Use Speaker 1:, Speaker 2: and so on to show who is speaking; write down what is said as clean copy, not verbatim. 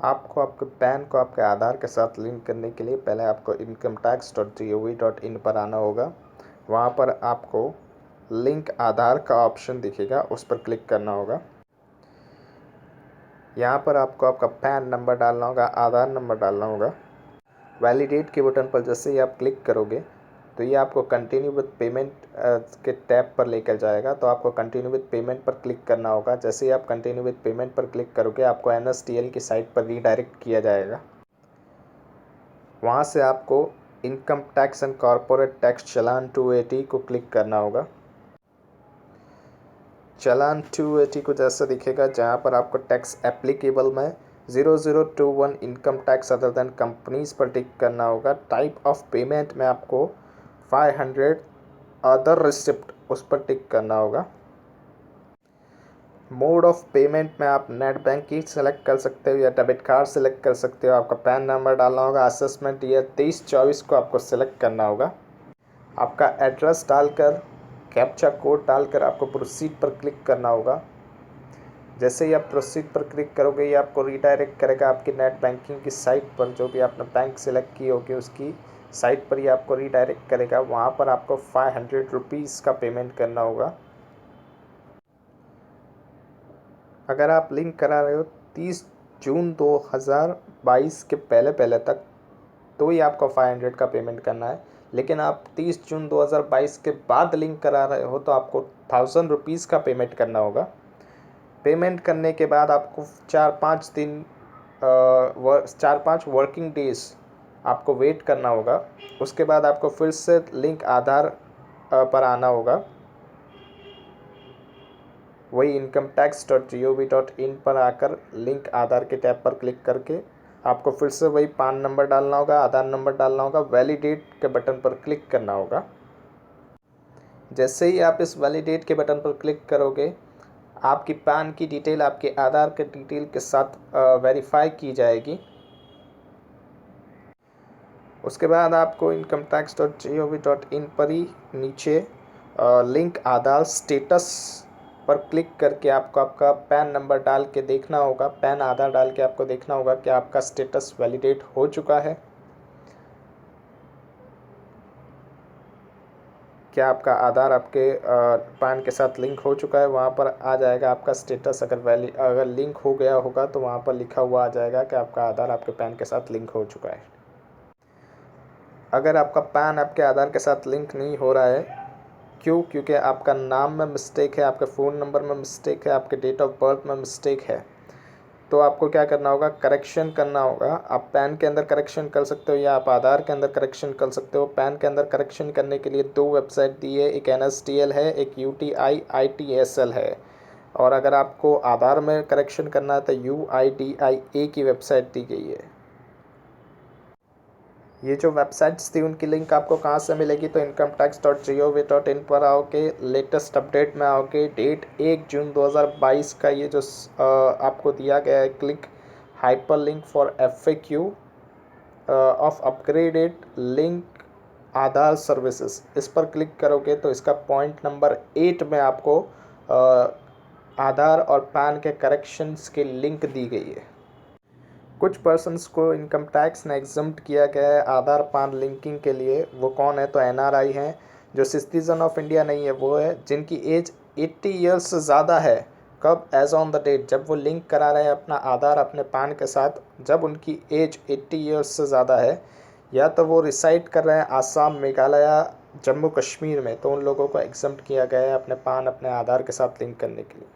Speaker 1: आपको आपके पैन को आपके आधार के साथ लिंक करने के लिए पहले आपको incometax.gov.in पर आना होगा। वहाँ पर आपको लिंक आधार का ऑप्शन दिखेगा, उस पर क्लिक करना होगा। यहाँ पर आपको आपका पैन नंबर डालना होगा, आधार नंबर डालना होगा। वैलिडेट के बटन पर जैसे ही आप क्लिक करोगे तो ये आपको कंटिन्यू विद पेमेंट के टैब पर लेकर जाएगा। तो आपको कंटिन्यू विद पेमेंट पर क्लिक करना होगा। जैसे ही आप कंटिन्यू विद पेमेंट पर क्लिक करोगे आपको NSDL की साइट पर रीडायरेक्ट किया जाएगा। वहाँ से आपको income tax and corporate tax चालान 280 को क्लिक करना होगा। चालान 280 को जैसा दिखेगा, जहाँ पर आपको टैक्स एप्लीकेबल में 0021 income tax other than companies पर टिक करना होगा। टाइप ऑफ पेमेंट में आपको 500 अदर रिसिप्ट उस पर टिक करना होगा। मोड ऑफ पेमेंट में आप नेट बैंकिंग सेलेक्ट कर सकते हो या डेबिट कार्ड सेलेक्ट कर सकते हो। आपका पैन नंबर डालना होगा। असेसमेंट ईयर 23-24 को आपको सेलेक्ट करना होगा। आपका एड्रेस डालकर कैप्चा कोड डालकर आपको प्रोसीड पर क्लिक करना होगा। जैसे ही आप प्रोसीड पर क्लिक करोगे ये आपको रीडायरेक्ट करेगा आपकी नेट बैंकिंग की साइट पर। जो भी आपने बैंक सेलेक्ट की होगी उसकी साइट पर ही आपको रीडायरेक्ट करेगा। वहाँ पर आपको 500 रुपीज़ का पेमेंट करना होगा। अगर आप लिंक करा रहे हो 30 जून 2022 के पहले तक तो ही आपको 500 का पेमेंट करना है। लेकिन आप 30 जून 2022 के बाद लिंक करा रहे हो तो आपको 1000 रुपीज़ का पेमेंट करना होगा। पेमेंट करने के बाद आपको 4-5 वर्किंग डेज आपको वेट करना होगा। उसके बाद आपको फिर से लिंक आधार पर आना होगा। वही incometax.gov.in पर आकर लिंक आधार के टैब पर क्लिक करके आपको फिर से वही पान नंबर डालना होगा, आधार नंबर डालना होगा, वैलिडेट के बटन पर क्लिक करना होगा। जैसे ही आप इस वैलिडेट के बटन पर क्लिक करोगे आपकी पान की डिटेल आपके आधार के डिटेल के साथ वेरीफाई की जाएगी। उसके बाद आपको incometax.gov.in पर ही नीचे लिंक आधार स्टेटस पर क्लिक करके आपको आपका पैन नंबर डाल के देखना होगा, पैन आधार डाल के आपको देखना होगा कि आपका स्टेटस वैलिडेट हो चुका है, क्या आपका आधार आपके पैन के साथ लिंक हो चुका है। वहाँ पर आ जाएगा आपका स्टेटस। अगर लिंक हो गया होगा तो वहाँ पर लिखा हुआ आ जाएगा कि आपका आधार आपके पैन के साथ लिंक हो चुका है। अगर आपका पैन आपके आधार के साथ लिंक नहीं हो रहा है, क्योंकि आपका नाम में मिस्टेक है, आपके फ़ोन नंबर में मिस्टेक है, आपके डेट ऑफ बर्थ में मिस्टेक है, तो आपको क्या करना होगा, करेक्शन करना होगा। आप पैन के अंदर करेक्शन कर सकते हो या आप आधार के अंदर करेक्शन कर सकते हो। पैन के अंदर करेक्शन करने के लिए 2 वेबसाइट दी है, एक NSDL है, एक UTI ITSL है। और अगर आपको आधार में करेक्शन करना है तो UIDIA की वेबसाइट दी गई है। ये जो वेबसाइट्स थी उनकी लिंक आपको कहाँ से मिलेगी, तो incometax.gov.in पर आओगे, लेटेस्ट अपडेट में आओगे, डेट 1 जून 2022 का ये जो आपको दिया गया है click hyper link for FAQ of upgraded link Aadhaar services, इस पर क्लिक करोगे तो इसका पॉइंट नंबर 8 में आपको आधार और पैन के करेक्शंस की लिंक दी गई है। कुछ पर्सन्स को इनकम टैक्स ने एग्जम्प्ट किया गया है आधार पैन लिंकिंग के लिए। वो कौन है, तो NRI हैं। जो सिटीज़न ऑफ इंडिया नहीं है वो है जिनकी एज 80 ईयर्स से ज़्यादा है। कब, एज ऑन द डेट जब वो लिंक करा रहे हैं अपना आधार अपने पैन के साथ, जब उनकी एज 80 ईयर्स से ज़्यादा है, या तो वो रिसाइड कर रहे हैं आसाम, मेघालय, जम्मू कश्मीर में, तो उन लोगों को एग्जम्प्ट किया गया है अपने पैन अपने आधार के साथ लिंक करने के लिए।